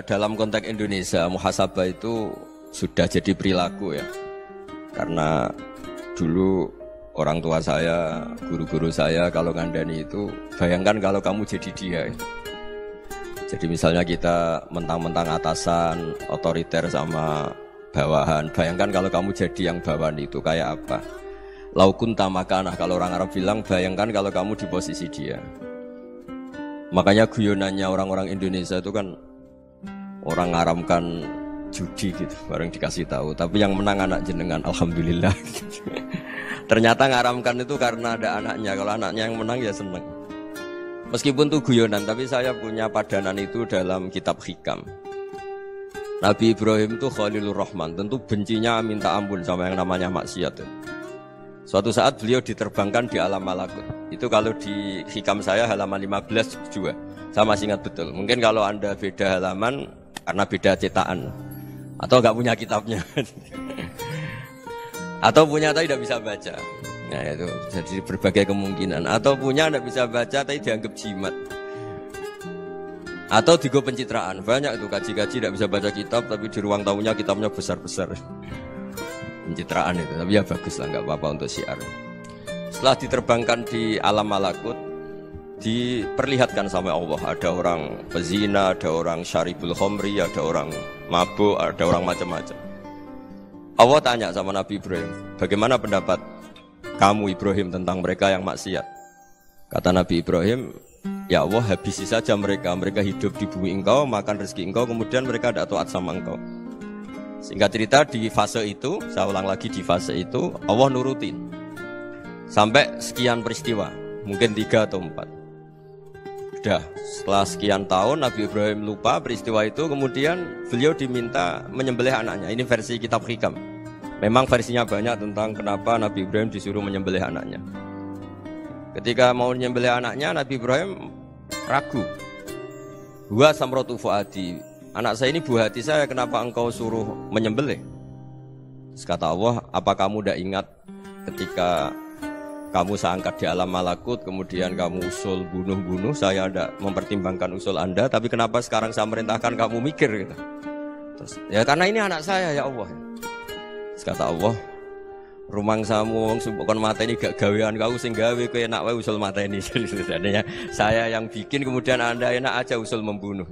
dalam konteks Indonesia muhasabah itu sudah jadi perilaku ya. Karena dulu orang tua saya, guru-guru saya kalau ngandani itu, bayangkan kalau kamu jadi dia. Jadi misalnya kita mentang-mentang atasan, otoriter sama bawahan. Bayangkan kalau kamu jadi yang bawahan itu kayak apa? Laukun tamakanah, kalau orang Arab bilang, bayangkan kalau kamu di posisi dia. Makanya guyonannya orang-orang Indonesia itu kan orang ngaramkan judi gitu, bareng dikasih tahu. Tapi yang menang anak jenengan, alhamdulillah. Ternyata ngaramkan itu karena ada anaknya. Kalau anaknya yang menang ya seneng. Meskipun itu guyonan, tapi saya punya padanan itu dalam kitab hikam. Nabi Ibrahim itu Khalilur Rahman, tentu bencinya minta ampun sama yang namanya maksiat. Suatu saat beliau diterbangkan di alam malakut. Itu kalau di hikam saya halaman 15 juga. Saya masih ingat betul. Mungkin kalau Anda beda halaman karena beda cetakan. Atau enggak punya kitabnya. Atau punya tapi tidak bisa baca. Nah itu jadi berbagai kemungkinan. Atau punya tidak bisa baca tapi dianggap jimat. Atau digo pencitraan. Banyak itu kaji-kaji tidak bisa baca kitab tapi di ruang tamunya kitabnya besar-besar. Pencitraan itu, tapi ya bagus lah, nggak apa-apa untuk syiar. Setelah diterbangkan di alam malakut, diperlihatkan sama Allah, ada orang pezina, ada orang syaribul khomri, ada orang mabuk, ada orang macam-macam. Allah tanya sama Nabi Ibrahim, bagaimana pendapat kamu Ibrahim tentang mereka yang maksiat? Kata Nabi Ibrahim, ya Allah habisi saja mereka hidup di bumi engkau, makan rezeki engkau, kemudian mereka tidak taat sama engkau. Singkat cerita di fase itu, saya ulang lagi di fase itu, Allah nurutin. Sampai sekian peristiwa, mungkin 3 atau 4. Sudah, setelah sekian tahun Nabi Ibrahim lupa peristiwa itu, kemudian beliau diminta menyembelih anaknya. Ini versi kitab hikam. Memang versinya banyak tentang kenapa Nabi Ibrahim disuruh menyembelih anaknya. Ketika mau menyembelih anaknya, Nabi Ibrahim ragu. Huwa samratu fuadi. Anak saya ini buah hati saya, kenapa engkau suruh menyembelih? Terus kata Allah, apa kamu tidak ingat ketika kamu saya angkat di alam malakut, kemudian kamu usul bunuh-bunuh, saya tidak mempertimbangkan usul Anda, tapi kenapa sekarang saya merintahkan kamu mikir? Gitu. Terus, ya karena ini anak saya ya Allah. Terus kata Allah, rumang samu wong sumpukon mateni gak gawean kau sing gawe kowe enak wae usul mateni. Sebenarnya saya yang bikin, kemudian Anda enak aja usul membunuh.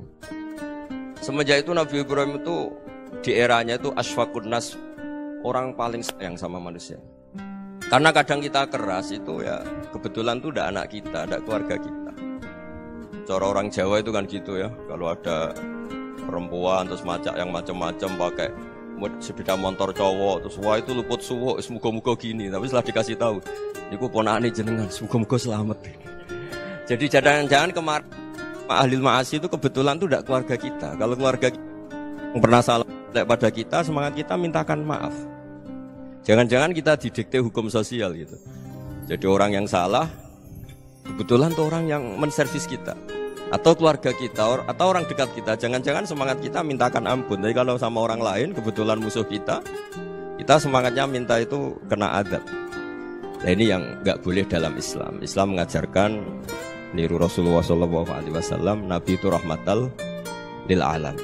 Semenjak itu Nabi Ibrahim itu di eranya itu asfaqun nas, orang paling sayang sama manusia. Karena kadang kita keras itu ya kebetulan itu udah anak kita, ada keluarga kita. Cara orang Jawa itu kan gitu ya. Kalau ada perempuan terus macak yang macam-macam pakai sepeda motor cowok terus wah itu luput suwuk, semoga-moga gini. Tapi setelah dikasih tahu, niku ponakane jenengan, semoga-moga selamat. Jadi jangan-jangan kemarin Ahlil ma'asi itu kebetulan itu tidak keluarga kita. Kalau keluarga kita yang pernah salah pada kita, semangat kita mintakan maaf. Jangan-jangan kita didikte hukum sosial gitu. Jadi orang yang salah kebetulan itu orang yang menservis kita, atau keluarga kita, atau orang dekat kita. Jangan-jangan semangat kita mintakan ampun. Tapi kalau sama orang lain kebetulan musuh kita semangatnya minta itu kena adab. Nah ini yang nggak boleh dalam Islam. Islam mengajarkan niru Rasulullah SAW, Nabi itu rahmatal lil alam.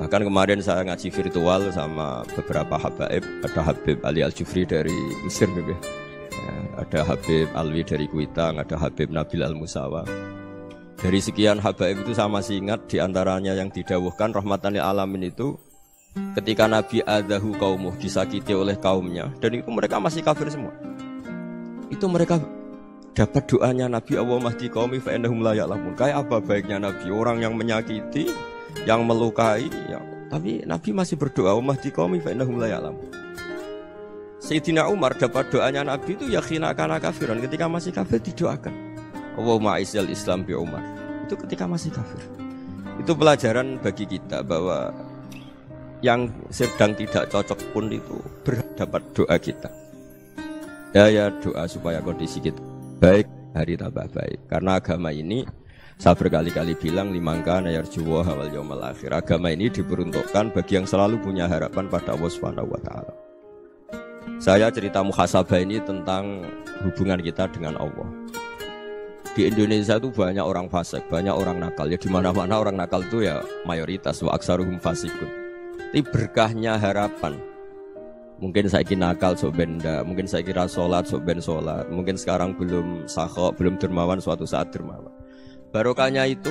Bahkan kemarin saya ngaji virtual sama beberapa habaib. Ada Habib Ali Al-Jufri dari Mesir ya. Ada Habib Alwi dari Kuitang, ada Habib Nabil Al-Musawa. Dari sekian habaib itu saya masih ingat diantaranya yang didawuhkan rahmatan lil alamin itu ketika Nabi adahu kaumuh, disakiti oleh kaumnya, dan itu mereka masih kafir semua. Itu mereka dapat doanya Nabi, Allahumma hdi qaumi fa innahum la ya'lamun. Kayak apa baiknya Nabi, orang yang menyakiti, yang melukai ya, tapi Nabi masih berdoa, Allahumma hdi qaumi fa innahum la ya'lamun. Sayyidina Umar dapat doanya Nabi itu ya khina kana kafiran, ketika masih kafir didoakan, Allahumma aizzal Islam bi Umar. Itu ketika masih kafir. Itu pelajaran bagi kita bahwa yang sedang tidak cocok pun itu berdapat doa kita. Ya doa supaya kondisi kita baik, hari tambah baik. Karena agama ini saya berkali-kali bilang limangka nayarjuwa wal yaumil akhir. Agama ini diperuntukkan bagi yang selalu punya harapan pada Allah Subhanahu wa taala. Saya cerita muhasabah ini tentang hubungan kita dengan Allah. Di Indonesia itu banyak orang fasik, banyak orang nakal. Ya di mana-mana orang nakal itu ya mayoritas wa aksaruhum fasikun. Tapi berkahnya harapan. Mungkin saya kira nakal sok benda, mungkin saya kira sholat sok ben sholat, mungkin sekarang belum sakho, belum dermawan, suatu saat dermawan. Barokahnya itu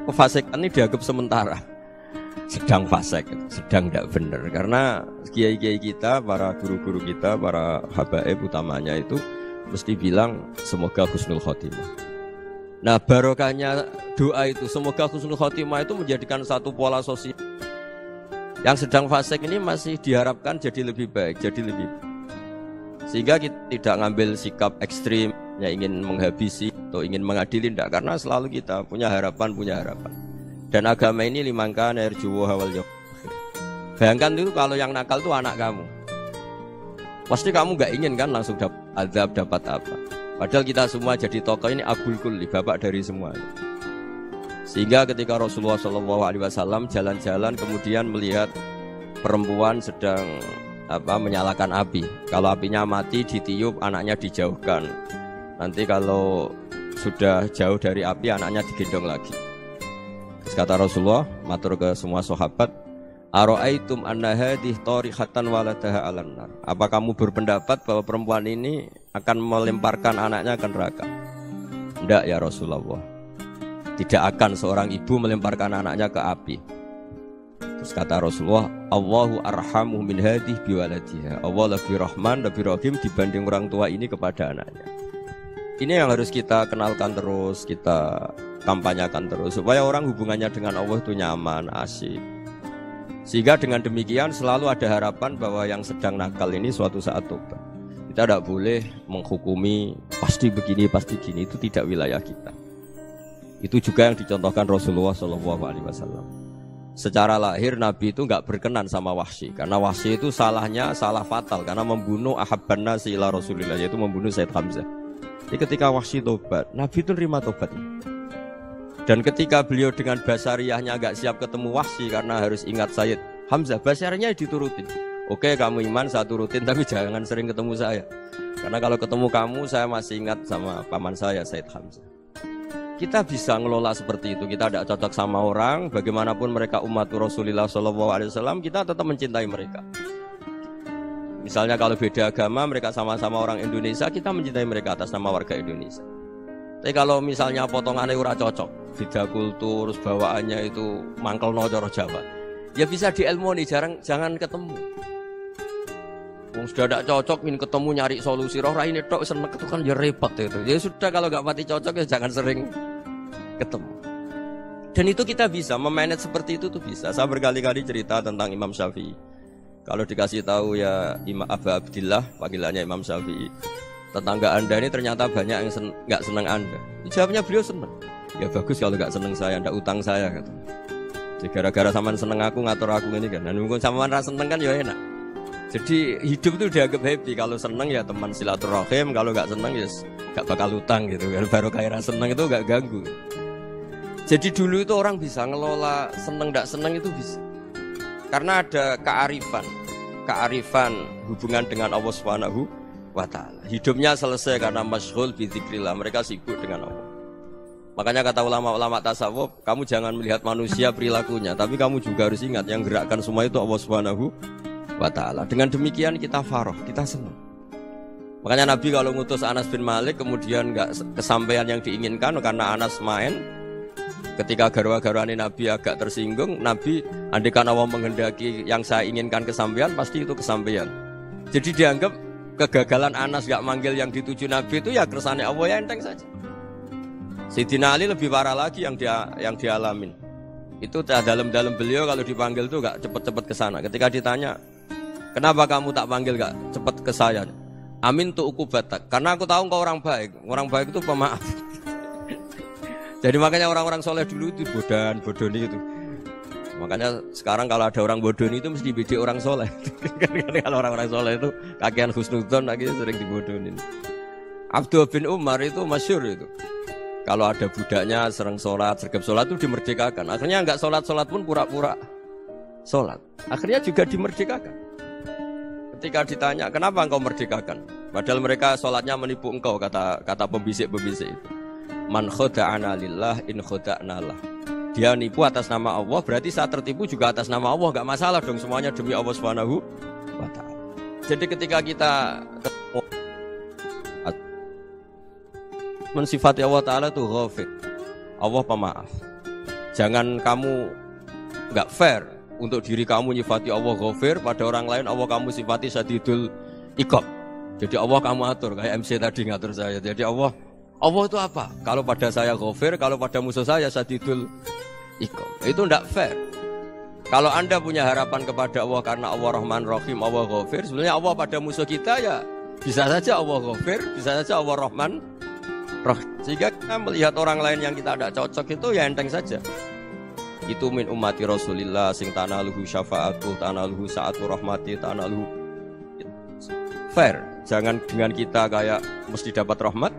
kefasikan ini dianggap sementara. Sedang fasik, sedang tidak benar. Karena kiai-kiai kita, para guru-guru kita, para habaib utamanya itu mesti bilang semoga husnul khotimah. Nah barokahnya doa itu semoga husnul khotimah itu menjadikan satu pola sosial. Yang sedang fasik ini masih diharapkan jadi lebih baik, jadi lebih baik. Sehingga kita tidak ngambil sikap ekstrim yang ingin menghabisi atau ingin mengadili, tidak. Karena selalu kita punya harapan. Dan agama ini limangkan erjuwo hawal yuk. Bayangkan itu kalau yang nakal itu anak kamu. Pasti kamu gak ingin kan langsung dapat azab, dapat apa. Padahal kita semua jadi tokoh ini abul kulli, bapak dari semua. Sehingga ketika Rasulullah SAW jalan-jalan kemudian melihat perempuan sedang menyalakan api. Kalau apinya mati ditiup, anaknya dijauhkan. Nanti kalau sudah jauh dari api, anaknya digendong lagi. Terus kata Rasulullah, matur ke semua sahabat, Aro'aitum anna hadih tarihatan waladaha alan nar. Apa kamu berpendapat bahwa perempuan ini akan melemparkan anaknya ke neraka? Tidak ya Rasulullah. Tidak akan seorang ibu melemparkan anaknya ke api. Terus kata Rasulullah, Allahu arhamu min hadih biwaladiha. Allah lebih rahman, lebih rahim dibanding orang tua ini kepada anaknya. Ini yang harus kita kenalkan terus, kita kampanyakan terus supaya orang hubungannya dengan Allah itu nyaman, asyik. Sehingga dengan demikian selalu ada harapan bahwa yang sedang nakal ini suatu saat tobat. Kita tidak boleh menghukumi pasti begini, pasti gini, itu tidak wilayah kita. Itu juga yang dicontohkan Rasulullah SAW. Secara lahir Nabi itu nggak berkenan sama Wahsy, karena Wahsy itu salahnya salah fatal karena membunuh ahabban nasi ila Rasulillah, yaitu membunuh Sayyid Hamzah. Jadi ketika Wahsy tobat, Nabi itu terima tobatnya. Dan ketika beliau dengan basariyahnya agak siap ketemu Wahsy karena harus ingat Sayyid Hamzah, basariyahnya diturutin. Oke, kamu iman, saya turutin, tapi jangan sering ketemu saya. Karena kalau ketemu kamu, saya masih ingat sama paman saya, Sayyid Hamzah. Kita bisa ngelola seperti itu. Kita tidak cocok sama orang, bagaimanapun mereka umat Rasulullah SAW, kita tetap mencintai mereka. Misalnya kalau beda agama, mereka sama-sama orang Indonesia, kita mencintai mereka atas nama warga Indonesia. Tapi kalau misalnya potongannya ora cocok, beda kultur, bawaannya itu mangkel no coro Jawa, ya bisa diilmoni, jangan ketemu. Sudah tidak cocok, ingin ketemu nyari solusi. Roh ini tok seneng itu kan ya repot itu. Ya sudah kalau nggak mati cocok ya jangan sering ketemu. Dan itu kita bisa memanage seperti itu tuh bisa. Saya berkali-kali cerita tentang Imam Syafi'i. Kalau dikasih tahu ya Imam Aba Abdillah, panggilannya Imam Syafi'i, tetangga anda ini ternyata banyak yang nggak senang anda. Jawabnya beliau senang. Ya bagus kalau nggak senang saya, ndak utang saya kata. Jadi gara-gara saman seneng aku ngatur aku ini kan. Dan mungkin saman rasa seneng kan ya enak. Jadi hidup itu dianggap happy. Kalau seneng ya teman silaturahim, kalau nggak seneng ya nggak bakal utang gitu. Baru kayak seneng itu nggak ganggu. Jadi dulu itu orang bisa ngelola seneng ndak seneng itu bisa. Karena ada kearifan hubungan dengan Allah Subhanahu wa ta'ala. Hidupnya selesai karena masyghul bi dzikrillah, mereka sibuk dengan Allah. Makanya kata ulama-ulama tasawuf, kamu jangan melihat manusia perilakunya, tapi kamu juga harus ingat yang gerakkan semua itu Allah Subhanahu wa ta'ala. Dengan demikian kita faroh, kita senang. Makanya Nabi kalau ngutus Anas bin Malik kemudian enggak kesampaian yang diinginkan karena Anas main. Ketika garwa-garwani Nabi agak tersinggung, Nabi andaikan Allah menghendaki yang saya inginkan kesampaian, pasti itu kesampaian. Jadi dianggap kegagalan Anas gak manggil yang dituju Nabi itu ya kersane Allah, ya enteng saja. Sayyidina Ali lebih parah lagi yang dialamin. Itu dalam-dalam beliau kalau dipanggil tuh gak cepet-cepet ke sana. Ketika ditanya, kenapa kamu tak panggil gak cepet ke saya? Amin tuh ukubatak. Karena aku tahu kau orang baik. Orang baik itu pemaaf. Jadi makanya orang-orang soleh dulu itu bodoni itu. Makanya sekarang kalau ada orang bodoni itu mesti bidik orang soleh. Kalau orang-orang soleh itu kakean husnudzon lagi sering dibodonin. Abdul bin Umar itu masyhur itu. Kalau ada budaknya sering sholat, sergap sholat itu dimerdekakan. Akhirnya enggak sholat pun pura-pura sholat. Akhirnya juga dimerdekakan. Ketika ditanya kenapa engkau merdekakan, padahal mereka sholatnya menipu engkau, kata pembisik-pembisik itu. Man khoda'ana lillah in khoda'na lah. Dia nipu atas nama Allah, berarti saat tertipu juga atas nama Allah, enggak masalah dong, semuanya demi Allah Subhanahu wa ta'ala. Jadi ketika kita mensifati Allah Ta'ala itu ghafir, Allah pemaaf. Jangan kamu enggak fair untuk diri kamu nyifati Allah ghafir, pada orang lain Allah kamu sifati syadidul iqab. Jadi Allah kamu atur, kayak MC tadi ngatur saya. Jadi Allah itu apa? Kalau pada saya ghafir, kalau pada musuh saya syadidul iqab. Itu enggak fair. Kalau Anda punya harapan kepada Allah karena Allah Rahman Rahim, Allah ghafir, sebenarnya Allah pada musuh kita ya bisa saja Allah ghafir, bisa saja Allah Rahman Rahim. Sehingga kita melihat orang lain yang kita tidak cocok itu ya enteng saja. Itu min ummati Rasulillah sing tanaluhu syafa'atu, tanaluhu sa'atu rahmati, tanaluhu fair. Jangan dengan kita kayak mesti dapat rahmat,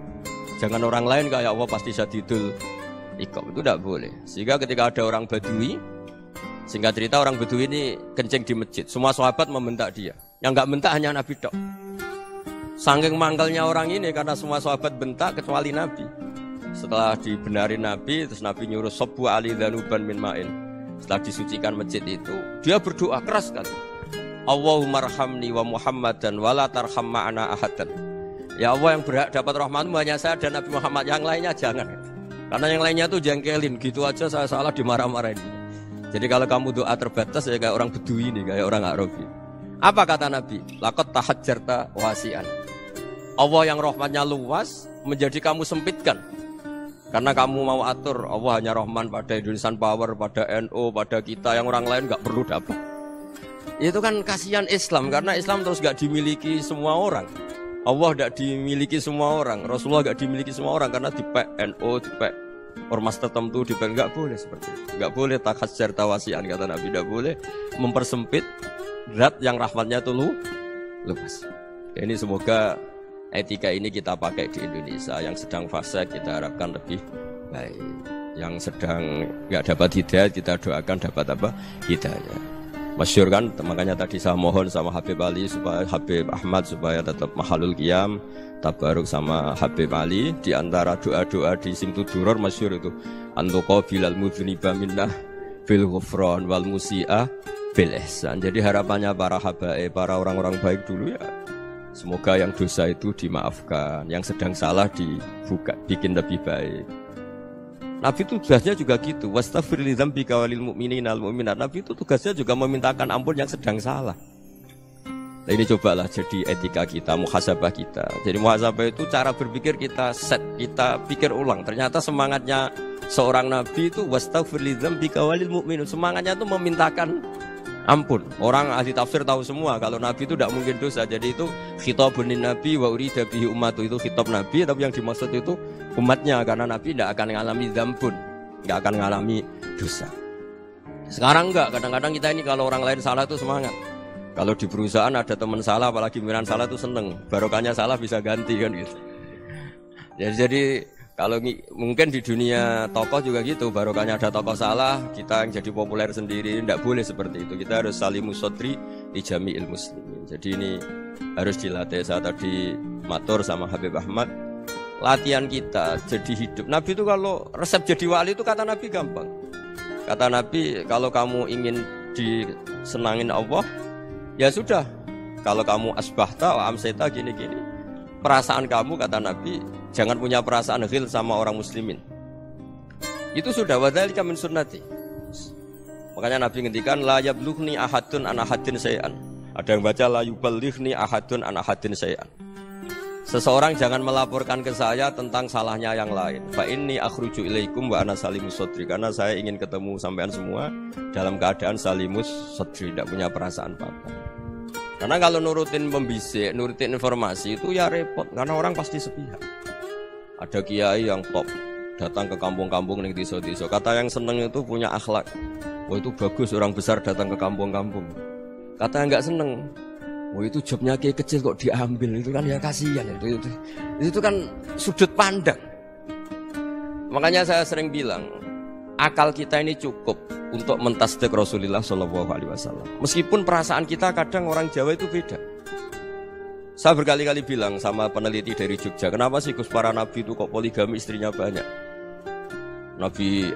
jangan orang lain kayak Allah pasti syadidul iqab. Itu tidak boleh. Sehingga ketika ada orang Badui, singkat cerita orang Badui ini kencing di masjid, semua sahabat membentak dia. Yang enggak bentak hanya Nabi tok. Saking mangkalnya orang ini karena semua sahabat bentak kecuali Nabi. Setelah dibenarin Nabi, terus Nabi nyuruh sabbu ali dhanuban min ma'in. Setelah disucikan masjid itu, dia berdoa keras sekali. Allahumma arhamni wa Muhammadan wa la tarham ma'ana ahadan. Ya Allah, yang berhak dapat rahmatmu hanya saya dan Nabi Muhammad, yang lainnya jangan. Karena yang lainnya tuh jengkelin, gitu aja saya salah dimarah-marahin. Jadi kalau kamu doa terbatas ya kayak orang Bedui ini, kayak orang Arabi. Apa kata Nabi? Laqad tahajjarta wasi'an. Allah yang rahmatnya luas menjadi kamu sempitkan. Karena kamu mau atur Allah hanya Rahman pada Indonesian Power, pada NU, pada kita, yang orang lain nggak perlu dapat. Itu kan kasihan Islam, karena Islam terus nggak dimiliki semua orang. Allah nggak dimiliki semua orang, Rasulullah nggak dimiliki semua orang, karena dipek NU, dipek ormas tertentu, dipek nggak boleh seperti itu. Nggak boleh takhasyar tawasian, kata Nabi, nggak boleh mempersempit zat yang rahmatnya itu luas. Ini semoga etika ini kita pakai di Indonesia. Yang sedang fase kita harapkan lebih baik. Yang sedang nggak dapat hidayah kita doakan dapat apa? Hidayah. Masyhur kan, makanya tadi saya mohon sama Habib Ali supaya Habib Ahmad supaya tetap mahalul qiyam, tabaruk sama Habib Ali. Di antara doa-doa di Simtud Duror masyhur itu antuqa bilal mudhniba minnah bil ghufran wal musi'ah bil ihsan. Jadi harapannya para habaib, para orang-orang baik dulu ya, semoga yang dosa itu dimaafkan, yang sedang salah dibuka, bikin lebih baik. Nabi itu tugasnya juga gitu. Wastaghfir li dzambika walil mu'minina wal mu'minat. Nabi itu tugasnya juga memintakan ampun yang sedang salah. Nah, ini cobalah jadi etika kita, muhasabah kita. Jadi muhasabah itu cara berpikir kita set, kita pikir ulang. Ternyata semangatnya seorang nabi itu wastaghfir li dzambika walil mu'minat. Semangatnya itu memintakan ampun. Orang ahli tafsir tahu semua kalau Nabi itu tidak mungkin dosa. Jadi itu khitabun Nabi wa urida bihi ummatu, itu khitab Nabi, tapi yang dimaksud itu umatnya, karena Nabi tidak akan mengalami dzambun, tidak akan mengalami dosa. Sekarang enggak, kadang-kadang kita ini kalau orang lain salah itu semangat. Kalau di perusahaan ada teman salah, apalagi pimpinan salah itu seneng, barokahnya salah bisa ganti kan gitu. Jadi kalau mungkin di dunia tokoh juga gitu, barokahnya ada tokoh salah, kita yang jadi populer sendiri, tidak boleh seperti itu. Kita harus salimus sodri di jami'il muslimin. Jadi ini harus dilatih. Saya tadi matur sama Habib Ahmad, latihan kita jadi hidup. Nabi itu kalau resep jadi wali itu kata Nabi gampang. Kata Nabi, kalau kamu ingin disenangin Allah, ya sudah. Kalau kamu asbahta wa amseta gini-gini, perasaan kamu, kata Nabi, jangan punya perasaan ghil sama orang muslimin. Itu sudah wadzalika min sunnati. Makanya Nabi ngendikan la yablughni ahadun an ahadin syai'an. Ada yang baca la yuballighni ahadun an ahadin syai'an. Seseorang jangan melaporkan ke saya tentang salahnya yang lain. Fa inni akhruju ilaikum wa ana salimus sodri. Karena saya ingin ketemu sampean semua dalam keadaan salimus sodri, tidak punya perasaan apa-apa. Karena kalau nurutin pembisik, nurutin informasi itu ya repot, karena orang pasti sepihak. Ada kiai yang top datang ke kampung-kampung ning desa-desa. Kata yang seneng itu punya akhlak. Wah, itu bagus orang besar datang ke kampung-kampung. Kata yang enggak seneng, wah itu jobnya kiai kecil kok diambil, itu kan ya kasihan. Itu kan sudut pandang. Makanya saya sering bilang, akal kita ini cukup untuk mentasdik Rasulullah SAW. Meskipun perasaan kita kadang orang Jawa itu beda. Saya berkali-kali bilang sama peneliti dari Jogja, kenapa sih Gus para nabi itu kok poligami istrinya banyak? Nabi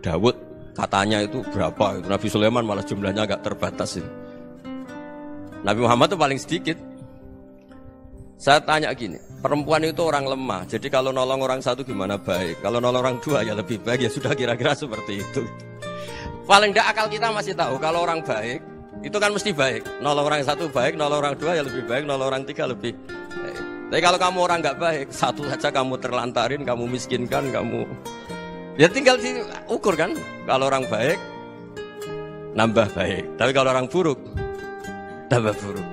Dawud katanya itu berapa? Nabi Sulaiman malah jumlahnya agak terbatas ini. Nabi Muhammad itu paling sedikit. Saya tanya gini, perempuan itu orang lemah, jadi kalau nolong orang satu gimana baik? Kalau nolong orang dua ya lebih baik, ya sudah kira-kira seperti itu. Paling tidak akal kita masih tahu kalau orang baik itu kan mesti baik. Nolong orang satu baik, nolong orang dua ya lebih baik, nolong orang tiga lebih baik. Tapi kalau kamu orang nggak baik, satu saja kamu terlantarin, kamu miskinkan, kamu ya tinggal diukur kan. Kalau orang baik nambah baik, tapi kalau orang buruk tambah buruk.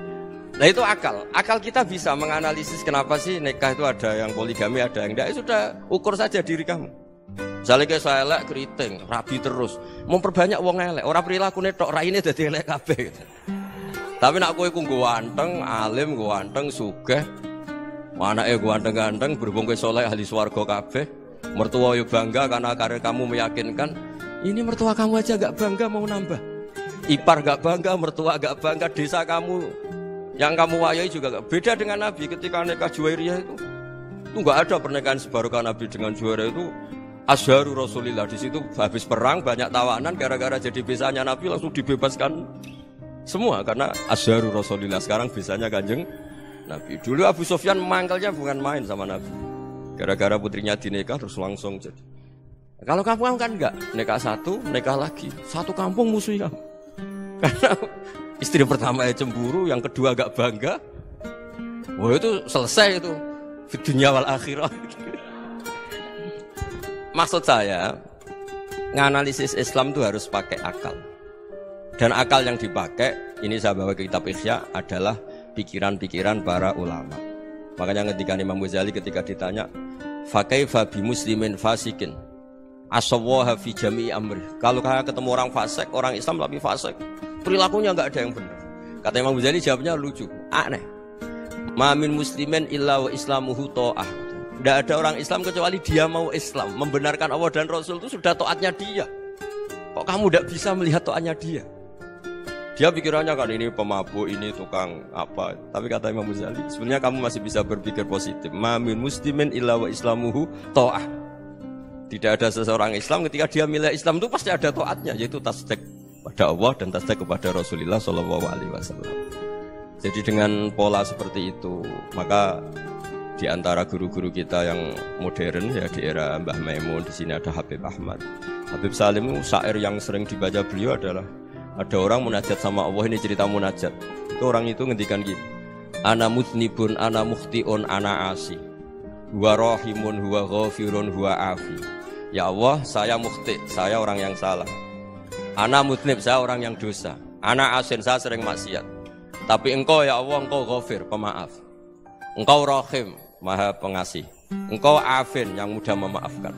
Nah itu akal. Akal kita bisa menganalisis kenapa sih nikah itu ada yang poligami, ada yang enggak. Sudah ukur saja diri kamu. Misalnya kayak saya elek keriting, rabi terus, memperbanyak wong elek. Orang perilaku netok raine dadi elek kabeh. Tapi nak kowe ku ganteng, alim, ganteng, sugih, anake ganteng-ganteng, berhubung kowe saleh ahli swarga kabeh, mertua yo bangga karena karir kamu meyakinkan. Ini mertua kamu aja enggak bangga mau nambah. Ipar enggak bangga, mertua enggak bangga, desa kamu yang kamu wayai juga enggak. Beda dengan Nabi ketika nikah Juwairiyah itu enggak ada pernikahan sebarokah Nabi dengan Juwairiyah itu. Azharu Rasulillah, di situ habis perang banyak tawanan gara-gara jadi besanya Nabi langsung dibebaskan semua karena Azharu Rasulillah. Sekarang besanya Kanjeng Nabi. Dulu Abu Sufyan mangkalnya bukan main sama Nabi. Gara-gara putrinya dinikah terus langsung jadi. Kalau kamu kan enggak, nikah satu, nikah lagi. Satu kampung musuh kamu. Karena istri pertama cemburu, yang kedua agak bangga. Wah itu selesai itu. Di dunia wal akhirah. Maksud saya, nganalisis Islam itu harus pakai akal. Dan akal yang dipakai, ini saya bawa ke kitab Ihya, adalah pikiran-pikiran para ulama. Makanya ketika Imam Ghazali ketika ditanya, fakaifa bi muslimin fasikin asawaha fi jami'i amri. Kalau kalian ketemu orang fasik, orang Islam tapi fasik, perilakunya enggak ada yang benar. Kata Imam Ghazali jawabnya lucu, aneh. Ma min muslimin illa wa islamuhu ta'ah. Tidak ada orang Islam kecuali dia mau Islam, membenarkan Allah dan Rasul itu sudah taatnya dia. Kok kamu tidak bisa melihat taatnya dia? Dia pikirannya kan ini pemabuk, ini tukang apa. Tapi kata Imam Ghazali, sebenarnya kamu masih bisa berpikir positif. Ma min muslimin illa wa islamuhu ta'ah. Tidak ada seseorang Islam ketika dia milih Islam itu pasti ada taatnya, yaitu tasdik pada Allah dan tasdik kepada Rasulullah SAW. Jadi dengan pola seperti itu, maka di antara guru-guru kita yang modern ya di era Mbah Maimun, di sini ada Habib Ahmad. Habib Salim syair yang sering dibaca beliau adalah ada orang munajat sama Allah, ini cerita munajat. Itu orang itu ngendikan gini. Ana mutnibun, ana mukhtiun, ana asi. Huwa rahimun, huwa ghafirun, huwa afi. Ya Allah, saya mukhti, saya orang yang salah. Ana mutnib, saya orang yang dosa. Ana asin, saya sering maksiat. Tapi engkau ya Allah, engkau ghafir, pemaaf. Engkau rahim, maha pengasih. Engkau afin, yang mudah memaafkan.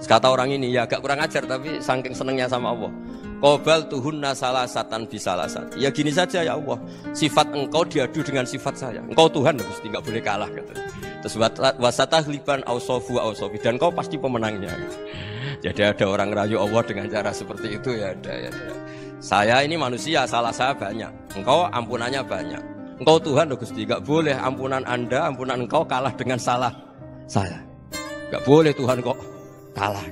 Kata orang ini ya agak kurang ajar tapi saking senengnya sama Allah. Qobal tuhunna salasatan bisalasat. Ya gini saja ya Allah, sifat engkau diadu dengan sifat saya. Engkau Tuhan, Gusti, enggak boleh kalah gitu. Terus wasatahliban ausofu ausofi, dan engkau pasti pemenangnya gitu. Jadi ada orang rayu Allah dengan cara seperti itu ya ada ya. Saya ini manusia, salah saya banyak. Engkau ampunannya banyak. Engkau Tuhan, Gusti, enggak boleh ampunan Anda, ampunan engkau kalah dengan salah saya. Enggak boleh Tuhan kok kalah.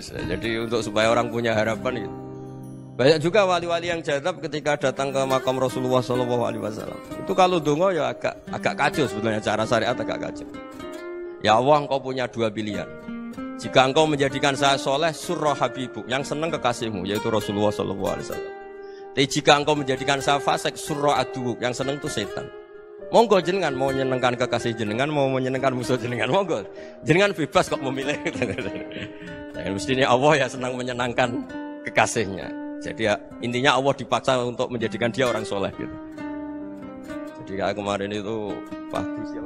Jadi untuk supaya orang punya harapan gitu. Banyak juga wali-wali yang jadab ketika datang ke makam Rasulullah SAW. Itu kalau dongo ya agak kacau sebetulnya, cara syariat agak kacau. Ya Allah, engkau punya dua pilihan. Jika engkau menjadikan saya soleh, surah habibuk, yang senang kekasihmu, yaitu Rasulullah SAW. Tapi jika engkau menjadikan saya fasik, surah adubuk, yang senang itu setan. Monggo jenengan mau menyenangkan kekasih jenengan, mau menyenangkan musuh jenengan, monggo. Jenengan bebas kok memilih. Nah, mestinya Allah ya senang menyenangkan kekasihnya. Jadi ya, intinya Allah dipaksa untuk menjadikan dia orang soleh gitu. Jadi kayak kemarin itu Pak Gus ya,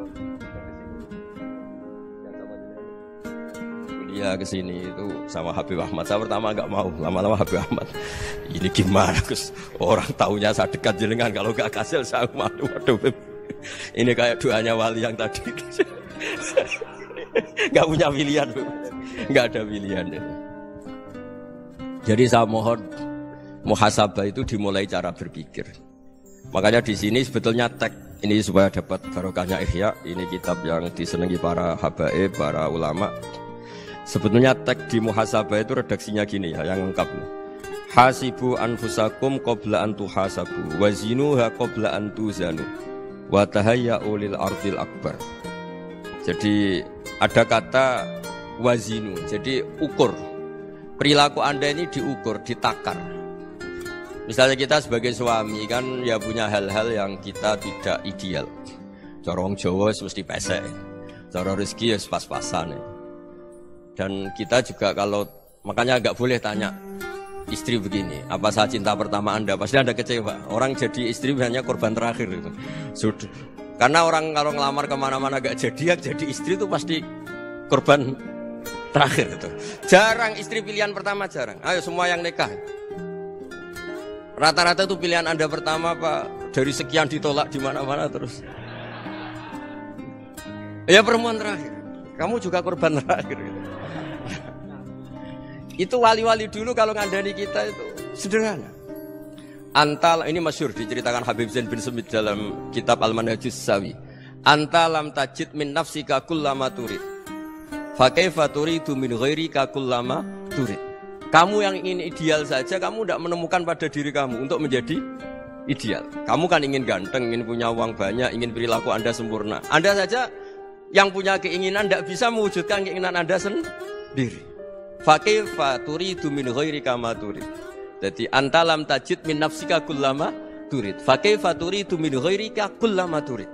kuliah kesini itu sama Habib Ahmad. Saya pertama nggak mau, lama-lama Habib Ahmad. Ini gimana Gus? Orang taunya saya dekat jenengan, kalau nggak kasil saya malu. Waduh, ini kayak doanya wali yang tadi. Nggak punya pilihan, nggak ada pilihan. Jadi saya mohon muhasabah itu dimulai cara berpikir. Makanya di sini sebetulnya teks Ini supaya dapat barokahnya Ihya. Ini kitab yang disenangi para habaib, para ulama. Sebetulnya teks di muhasabah itu redaksinya gini ya, yang lengkap. Hasibu anfusakum qabla an tuhasabu wazinuha qabla an tuzanu wa tahayya'u lil ardil akbar. Jadi ada kata wazinu, jadi ukur. Perilaku Anda ini diukur, ditakar. Misalnya kita sebagai suami kan ya punya hal-hal yang kita tidak ideal. Cara wong Jawa mesti pesek. Cara rezeki ya pas-pasan. Dan kita juga kalau makanya enggak boleh tanya istri begini, apa saat cinta pertama Anda? Pasti Anda kecewa. Orang jadi istri hanya korban terakhir itu. Sudah. Karena orang kalau ngelamar kemana-mana enggak jadi istri itu pasti korban terakhir itu. Jarang istri pilihan pertama, jarang. Ayo semua yang nikah. Rata-rata itu pilihan Anda pertama Pak, dari sekian ditolak di mana-mana terus. Ya perempuan terakhir. Kamu juga korban terakhir. Itu wali-wali dulu kalau ngandani kita itu sederhana. Antal ini masyhur diceritakan Habib Zain bin Semit dalam kitab Al-Manhajus Sawi. Anta lam tajid min nafsika kullama turid. Fa kaifa turidu min ghairika kullama turid. Kamu yang ingin ideal saja kamu tidak menemukan pada diri kamu untuk menjadi ideal. Kamu kan ingin ganteng, ingin punya uang banyak, ingin perilaku Anda sempurna. Anda saja yang punya keinginan tidak bisa mewujudkan keinginan Anda sendiri. Fa kaifa turidu min ghairika ma turid. Jadi anta lam tajid min nafsika kullama turid. Fa kaifa turidu min ghairika kullama turid.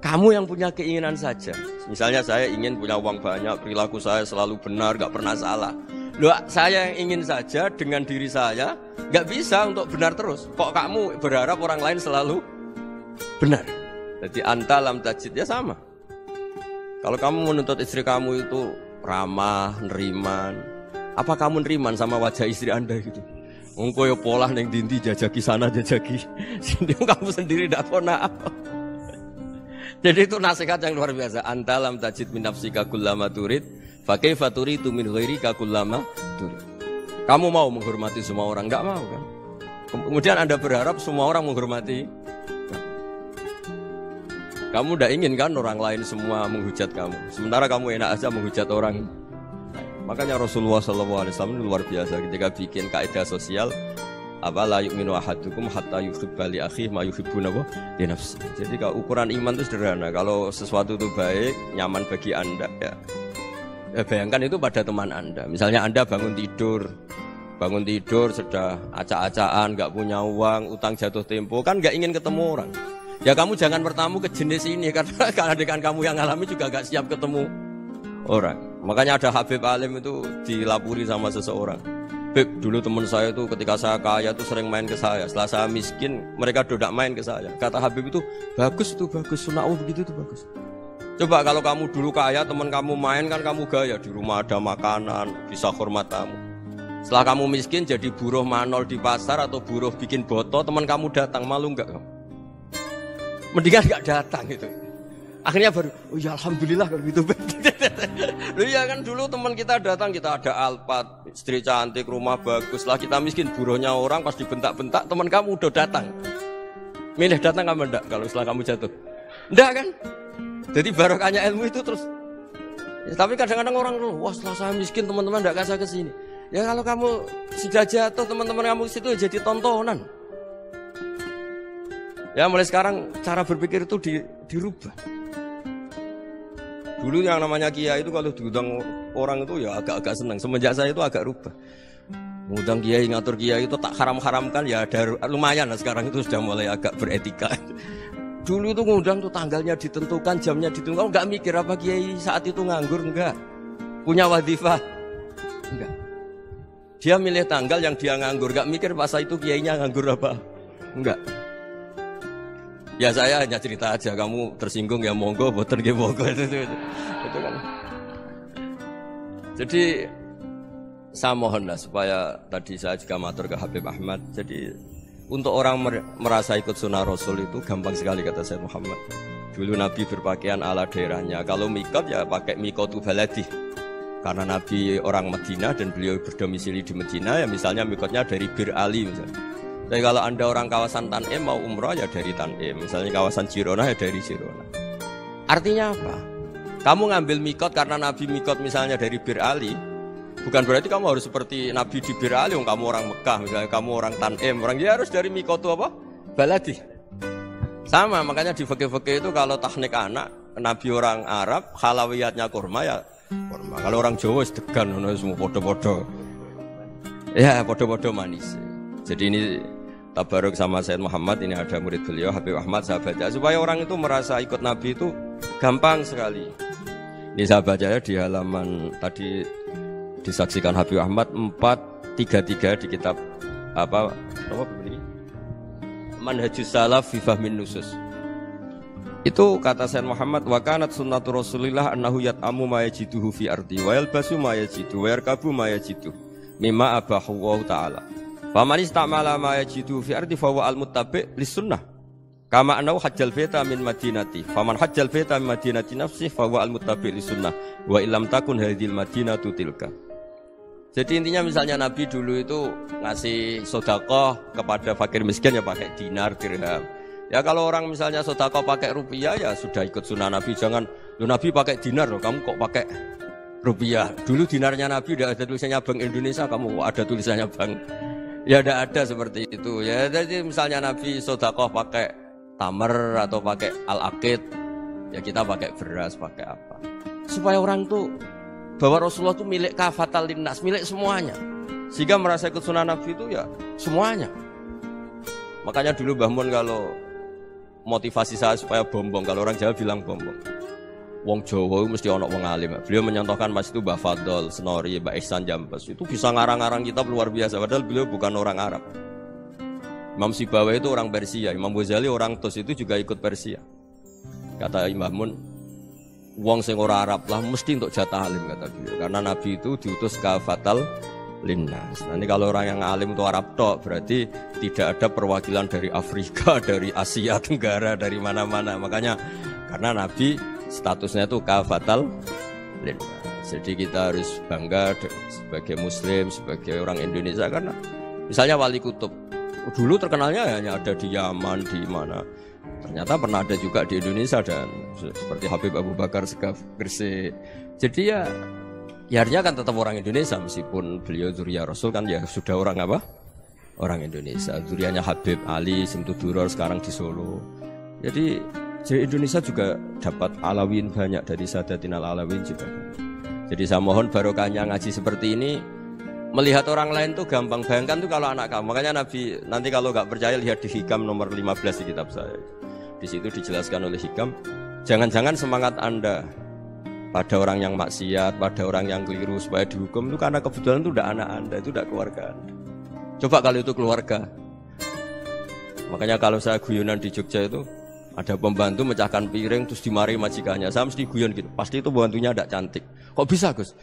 Kamu yang punya keinginan saja. Misalnya saya ingin punya uang banyak, perilaku saya selalu benar, gak pernah salah. Loh, saya yang ingin saja dengan diri saya gak bisa untuk benar terus. Kok kamu berharap orang lain selalu benar? Jadi anta lam tajid ya sama. Kalau kamu menuntut istri kamu itu ramah, neriman, apa kamu neriman sama wajah istri Anda gitu? Engko ya pola neng dindi jajaki sana jajaki sini kamu sendiri ndak pernah. Jadi itu nasihat yang luar biasa. Anta lam tajid min nafsika kullama turid, fa kaifa turidu min ghairika kullama turid. Kamu mau menghormati semua orang? Enggak mau kan? Kemudian Anda berharap semua orang menghormati. Kamu tidak ingin kan orang lain semua menghujat kamu. Sementara kamu enak aja menghujat orang. Makanya Rasulullah SAW luar biasa ketika bikin kaidah sosial. Apa la yu'minu ahadukum hatta yuhibba li akhihi ma yuhibbu li nafsihi. Jadi kalau ukuran iman itu sederhana. Kalau sesuatu itu baik, nyaman bagi Anda ya. Bayangkan itu pada teman Anda. Misalnya Anda bangun tidur sudah acak-acakan, enggak punya uang, utang jatuh tempo, kan enggak ingin ketemu orang. Ya kamu jangan bertamu ke jenis ini karena dengan kamu yang alami juga enggak siap ketemu orang. Makanya ada Habib Alim itu dilapuri sama seseorang. Beb, dulu teman saya itu ketika saya kaya itu sering main ke saya. Setelah saya miskin, mereka tidak main ke saya. Kata Habib itu, bagus, sunau begitu itu bagus. Coba kalau kamu dulu kaya, teman kamu main kan kamu gaya. Di rumah ada makanan, bisa hormat kamu. Setelah kamu miskin jadi buruh manol di pasar atau buruh bikin boto, teman kamu datang, malu enggak kamu? Mendingan enggak datang gitu. Akhirnya baru, oh ya alhamdulillah kalau gitu. Loh ya kan dulu teman kita datang, kita ada Alphard, istri cantik, rumah bagus. Lah kita miskin, buruhnya orang pas dibentak-bentak, teman kamu udah datang. Milih datang apa enggak kalau setelah kamu jatuh? Enggak kan? Jadi barokahnya ilmu itu terus. Ya, tapi kadang-kadang orang tuh, wah setelah saya miskin teman-teman enggak kasih ke sini. Ya kalau kamu sudah jatuh, teman-teman kamu situ jadi tontonan. Ya mulai sekarang cara berpikir itu dirubah. Dulu yang namanya kiai itu kalau diundang orang itu ya agak-agak senang. Semenjak saya itu agak rubah. Ngundang kiai, ngatur kiai itu tak haram-haramkan ya ada lumayan lah sekarang itu sudah mulai agak beretika. Dulu itu ngundang tuh tanggalnya ditentukan, jamnya ditentukan. Enggak mikir apa kiai saat itu nganggur, enggak. Punya wadifah, enggak. Dia milih tanggal yang dia nganggur, enggak mikir pas itu kiainya nganggur apa, enggak. Ya saya hanya cerita aja, kamu tersinggung ya monggo, boten nggih monggo itu kan. Jadi saya mohonlah supaya tadi saya juga matur ke Habib Ahmad. Jadi untuk orang merasa ikut sunnah Rasul itu gampang sekali kata Sayyid Muhammad. Dulu Nabi berpakaian ala daerahnya. Kalau mikot ya pakai mikotu baladi. Karena Nabi orang Madinah dan beliau berdomisili di Madinah ya misalnya mikotnya dari Bir Ali misalnya. Jadi kalau Anda orang kawasan Tanim mau umroh ya dari Tanim, misalnya kawasan Jirona ya dari Jirona. Artinya apa? Kamu ngambil mikot karena Nabi mikot misalnya dari Bir Ali, bukan berarti kamu harus seperti Nabi di Bir Ali, kamu orang Mekah, misalnya kamu orang Tanim, orang dia harus dari mikot itu apa? Baladi. Sama, makanya di fikih-fikih itu kalau teknik anak, Nabi orang Arab, halawiyatnya kurma ya kurma. Kalau orang Jawa sedegan, semua podo-podo. Ya, podo-podo manis. Jadi ini tabaruk sama Sayyid Muhammad, ini ada murid beliau, Habib Ahmad, saya baca. Supaya orang itu merasa ikut Nabi itu gampang sekali. Ini saya baca ya di halaman tadi disaksikan Habib Ahmad 433 di kitab apa begini? Manhajus Salaf fi Fahmin Nusus. Itu kata Sayyid Muhammad, wa kanat sunnatu Rasulillah annahu yat'amu ma yajiduhu fi ardi wa yalbasu ma yajidu wa yarkabu ma yajidu mimma abahu wa ta'ala. Faman istamala ma yajidu fi ardi fa huwa al-muttabi' lis-sunnah. Kama annahu hajjal baita min madinati. Faman hajjal baita min madinati nafsihi fa huwa al-muttabi' lis-sunnah wa illam takun hadhil madinatu tilka. Jadi intinya misalnya Nabi dulu itu ngasih sedekah kepada fakir miskin ya pakai dinar, dirham. Ya kalau orang misalnya sedekah pakai rupiah ya sudah ikut sunnah Nabi. Jangan, lu Nabi pakai dinar loh, kamu kok pakai rupiah. Dulu dinarnya Nabi udah ada tulisannya Bank Indonesia, kamu ada tulisannya Bank. Ya tidak ada seperti itu. Ya jadi misalnya Nabi sedekah pakai tamar atau pakai al-aqid, ya kita pakai beras, pakai apa. Supaya orang tuh bahwa Rasulullah itu milik kafatal linnas, milik semuanya. Sehingga merasa ikut sunnah Nabi itu ya semuanya. Makanya dulu Mbah Mun kalau motivasi saya supaya bombong, kalau orang Jawa bilang bombong. Wong Jawa mesti ono wong alim. Beliau menyontohkan Mas itu Mbah Fadol, Senori, Mbah Ihsan Jambes. Itu bisa ngarang-ngarang kitab luar biasa, padahal beliau bukan orang Arab. Imam Sibawa itu orang Persia, Imam Ghazali orang Tus itu juga ikut Persia. Kata Mbah Mun, wong sing ora Arab lah mesti untuk jatah alim kata beliau. Karena Nabi itu diutus kafatal linnas. Nanti kalau orang yang alim itu Arab tok, berarti tidak ada perwakilan dari Afrika, dari Asia Tenggara, dari mana-mana. Makanya karena Nabi statusnya itu kafatal linnas. Jadi kita harus bangga sebagai Muslim, sebagai orang Indonesia karena misalnya Wali Kutub dulu terkenalnya hanya ada di Yaman, di mana. Ternyata pernah ada juga di Indonesia dan seperti Habib Abu Bakar Segaf Gresik. Jadi ya artinya kan tetap orang Indonesia meskipun beliau zuriyah Rasul kan ya sudah orang apa? Orang Indonesia. Zuriyahnya Habib Ali Simtuduror sekarang di Solo. Jadi Indonesia juga dapat alawin banyak dari Sadatinal Alawin juga. Jadi saya mohon barokahnya ngaji seperti ini. Melihat orang lain tuh gampang, bayangkan tuh kalau anak kamu. Makanya Nabi nanti kalau nggak percaya lihat di Hikam nomor 15 di kitab saya. Di situ dijelaskan oleh Hikam, jangan-jangan semangat Anda pada orang yang maksiat, pada orang yang keliru supaya dihukum itu karena kebetulan itu udah anak Anda, itu udah keluarga Anda. Coba kalau itu keluarga. Makanya kalau saya guyonan di Jogja itu ada pembantu mecahkan piring terus dimarahi majikannya. Saya mesti guyon gitu. Pasti itu pembantunya tidak cantik. Kok bisa Gus?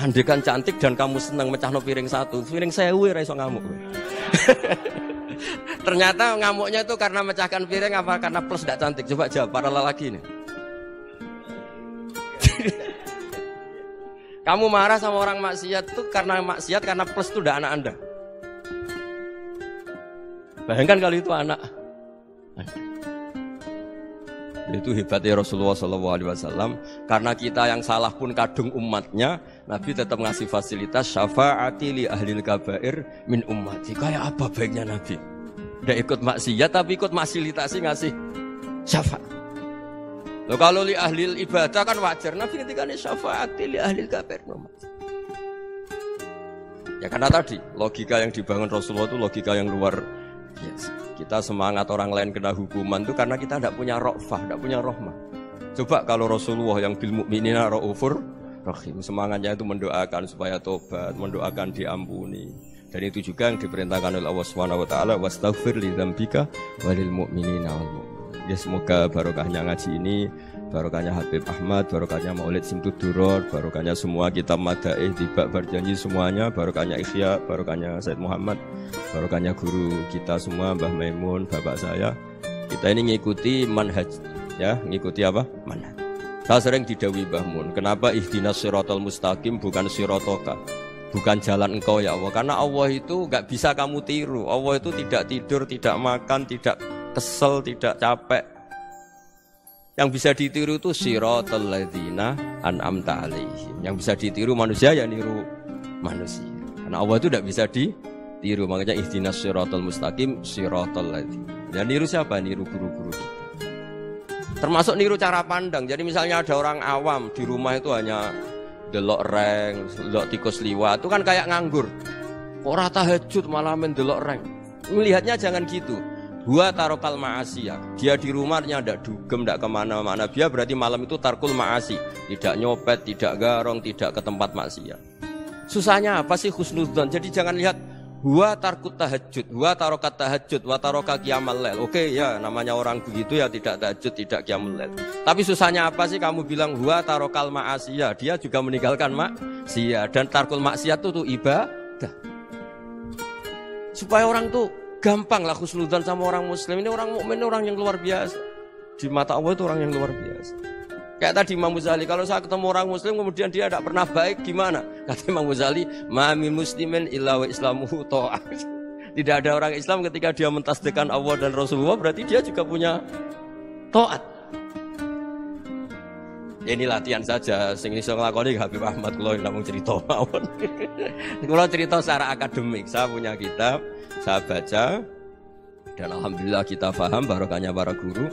Andekan cantik dan kamu senang mecahno piring satu, piring 1000 ora iso ngamuk. Ternyata ngamuknya itu karena mecahkan piring apa karena plus tidak cantik. Coba jawab para lelaki ini. Kamu marah sama orang maksiat itu karena maksiat karena plus itu udah anak Anda. Bayangkan kalau itu anak. Itu hebatnya Rasulullah SAW. Karena kita yang salah pun kadung umatnya, Nabi tetap ngasih fasilitas syafaati li ahlil kabair min ummati. Kayak apa baiknya Nabi? Udah ikut maksiat tapi ikut fasilitasi ngasih syafaat. Loh, kalau li ahlil ibadah kan wajar. Nabi ketika ini syafaati li ahlil kabair min ummati. Ya karena tadi logika yang dibangun Rasulullah itu logika yang luar biasa. Kita semangat orang lain kena hukuman itu karena kita tidak punya ra'fah, tidak punya rahmah. Coba kalau Rasulullah yang bil mu'minina ra'ufur rahim, semangatnya itu mendoakan supaya tobat, mendoakan diampuni. Dan itu juga yang diperintahkan oleh Allah Subhanahu wa taala, wastaghfir li dzambika walil mu'minina wal mu'minat. Ya semoga barokahnya ngaji ini, barokahnya Habib Ahmad, barokahnya Maulid Simtuduror, barokahnya semua kitab Madaih, Tibak Berjanji semuanya, barokahnya Ikhya, barokahnya Said Muhammad, barokahnya guru kita semua, Mbah Maimun, bapak saya. Kita ini ngikuti manhaj, ya, ngikuti apa? Manhaj. Saya sering didhawuhi Mbah Mun, kenapa ihdinas siratal mustaqim bukan siratoka? bukan jalan engkau ya Allah. Karena Allah itu nggak bisa kamu tiru. Allah itu tidak tidur, tidak makan, tidak kesel, tidak capek. Yang bisa ditiru itu siratal ladzina an'amta alaihim. Yang bisa ditiru manusia ya niru manusia. Karena Allah itu tidak bisa ditiru. Makanya ihdinas siratal mustaqim siratal ladzina. Ya niru siapa? Niru guru-guru kita. Termasuk niru cara pandang. Jadi misalnya ada orang awam di rumah itu hanya delok reng, delok tikus liwat, itu kan kayak nganggur. Ora tahajud malah mendelok reng. Melihatnya jangan gitu. Dua tarokal ma'asiyah. Dia di rumahnya ndak dugem, ndak kemana-mana. Dia berarti malam itu tarkul ma'asi. Tidak nyopet, tidak garong, tidak ke tempat maksiat. Susahnya apa sih husnudzon? Jadi jangan lihat huwa tarkut tahajud, huwa tarokat tahajud, wa taroka qiyamul lail. Oke ya, namanya orang begitu ya tidak tahajud, tidak qiyamul lail. Tapi susahnya apa sih kamu bilang huwa tarokal ma'asiyah? Dia juga meninggalkan maksiat, dan tarkul maksiat itu ibadah. Supaya orang tuh gampang lah husnudzon sama orang muslim. Ini orang mukmin, orang yang luar biasa. Di mata Allah itu orang yang luar biasa. Kayak tadi Imam Ghazali, kalau saya ketemu orang muslim kemudian dia tidak pernah baik, gimana? Kata Imam Ghazali, ma min muslimin illa wa islamuhu ta'ah. Tidak ada orang Islam ketika dia mentasdihkan Allah dan Rasulullah, berarti dia juga punya taat. Ini latihan saja, sing iso nglakoni Habib Ahmad kula namung cerita mawon. Kula cerita secara akademik, saya punya kitab, saya baca, dan alhamdulillah kita paham barokahnya para guru,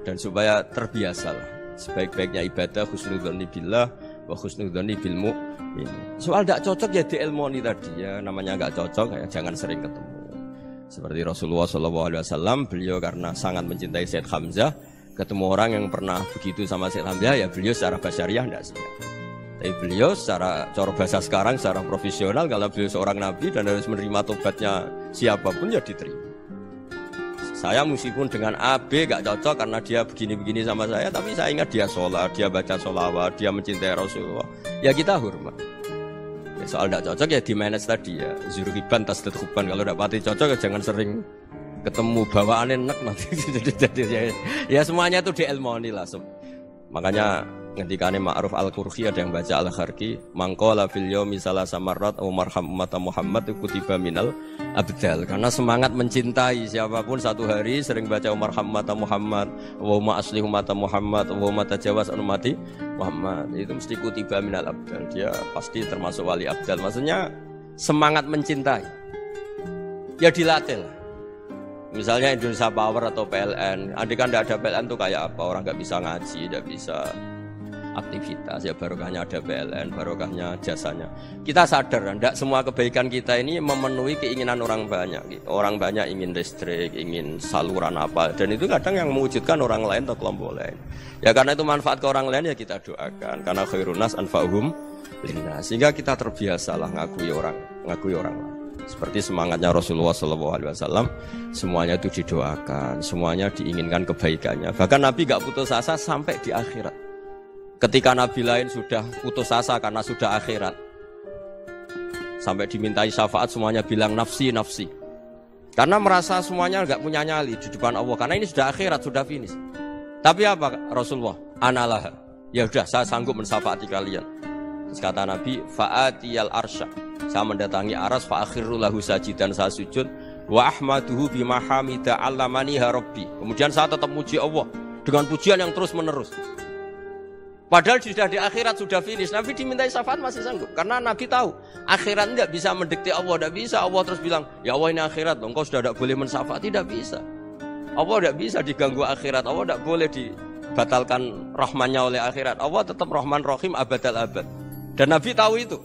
dan supaya terbiasalah. Sebaik-baiknya ibadah husnudzon billah wa husnudzon bil mu'min. Soal tidak cocok ya diilmoni tadi ya, namanya enggak cocok ya jangan sering ketemu. Seperti Rasulullah SAW, beliau karena sangat mencintai Sayyid Hamzah, ketemu orang yang pernah begitu sama Sayyid Hamzah ya beliau secara basyariah tidak siap. Tapi beliau secara cara bahasa sekarang, secara profesional, kalau beliau seorang nabi dan harus menerima tobatnya siapapun ya diterima. Saya meskipun dengan A, B gak cocok karena dia begini-begini sama saya, tapi saya ingat dia sholat, dia baca sholawat, dia mencintai Rasulullah. Ya kita hormat. Ya, soal gak cocok ya di manage tadi ya. Zuruhiban tasdid huban. Kalau gak pati cocok ya jangan sering ketemu, bawaannya enak nanti. Ya semuanya itu diilmoni lah. Makanya ngendikane Ma'ruf Al-Qurhi ada yang baca Al-Kharqi, mangqala fil yaumi salasa marrat wa marham umat Muhammad kutiba minal abdal. Karena semangat mencintai siapapun satu hari sering baca marham umat Muhammad wa ma asli umat Muhammad wa ma tajawaz an ummati Muhammad, itu mesti kutiba minal abdal. Dia pasti termasuk wali abdal. Maksudnya semangat mencintai ya dilatih lah. Misalnya Indonesia Power atau PLN, andai kan tidak ada PLN tuh kayak apa? Orang nggak bisa ngaji, tidak bisa aktivitas, ya barokahnya ada PLN, barokahnya jasanya. Kita sadar, tidak semua kebaikan kita ini memenuhi keinginan orang banyak. Orang banyak ingin listrik, ingin saluran apa, dan itu kadang yang mewujudkan orang lain atau kelompok lain. Ya karena itu manfaat ke orang lain ya kita doakan. Karena khairun nas anfa'uhum linnas. Sehingga kita terbiasalah ngakui orang lain. Seperti semangatnya Rasulullah SAW, semuanya itu didoakan, semuanya diinginkan kebaikannya. Bahkan Nabi gak putus asa sampai di akhirat. Ketika Nabi lain sudah putus asa karena sudah akhirat, sampai dimintai syafaat semuanya bilang nafsi, nafsi. Karena merasa semuanya gak punya nyali di depan Allah. Karena ini sudah akhirat, sudah finish. Tapi apa Rasulullah? Analah. Ya udah, saya sanggup mensyafaati kalian. Terus kata Nabi, fa'atiyal arsya. Saya mendatangi aras fa'akhiru lahu sajidan, saya sujud wa ahmaduhu bima hamida 'allamaniha rabbi. Kemudian saya tetap muji Allah dengan pujian yang terus menerus. Padahal sudah di akhirat, sudah finish. Nabi dimintai syafaat masih sanggup. Karena Nabi tahu akhirat tidak bisa mendikte Allah, tidak bisa. Allah terus bilang, ya Allah ini akhirat, engkau sudah tidak boleh mensyafaat, tidak bisa. Allah tidak bisa diganggu akhirat. Allah tidak boleh dibatalkan rahmannya oleh akhirat. Allah tetap Rahman Rahim abadal abad. Dan Nabi tahu itu.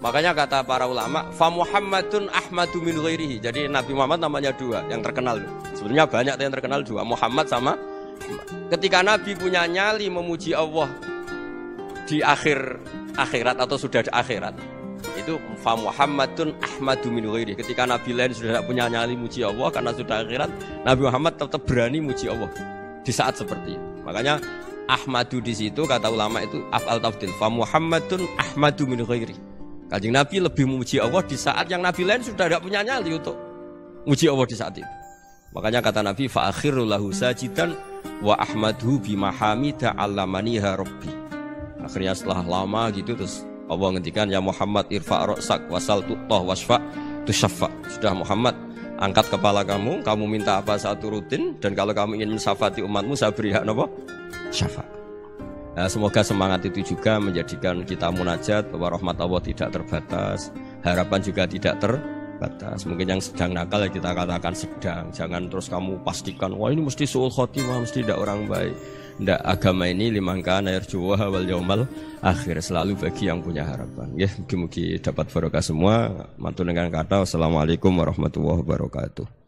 Makanya kata para ulama, fa Muhammadun ahmadu min ghairihi. Jadi Nabi Muhammad namanya dua yang terkenal. Sebenarnya banyak yang terkenal dua, Muhammad sama. Ketika Nabi punya nyali memuji Allah di akhirat atau sudah di akhirat, itu fa Muhammadun ahmadu min ghairihi. Ketika Nabi lain sudah tidak punya nyali muji Allah karena sudah akhirat, Nabi Muhammad tetap berani muji Allah di saat seperti itu. Makanya ahmadu di situ kata ulama itu af'al tafdil, fa Muhammadun ahmadu min ghairihi. Kanjeng Nabi lebih memuji Allah di saat yang Nabi lain sudah tidak punya nyali untuk muji Allah di saat itu. Makanya kata Nabi, fa'akhiru lahu sajidan wa ahmadhu bima hamida 'allamaniha rabbi. Akhirnya setelah lama gitu terus Allah ngendikan ya Muhammad irfa' ra'sak wasal tu'tah wasfa' tusyaffa. Sudah Muhammad, angkat kepala kamu minta apa saya turutin, dan kalau kamu ingin mensyafaati umatmu saya beri hak napa? Syafaat. Nah, semoga semangat itu juga menjadikan kita munajat bahwa rahmat Allah tidak terbatas, harapan juga tidak terbatas. Mungkin yang sedang nakal ya kita katakan sedang, jangan terus kamu pastikan wah ini mesti suul khotimah, mesti tidak orang baik. Tidak, agama ini liman kana yarju wal yaumal akhir, selalu bagi yang punya harapan. Ya, mugi-mugi dapat barokah semua. Matur dengan kata wassalamualaikum warahmatullahi wabarakatuh.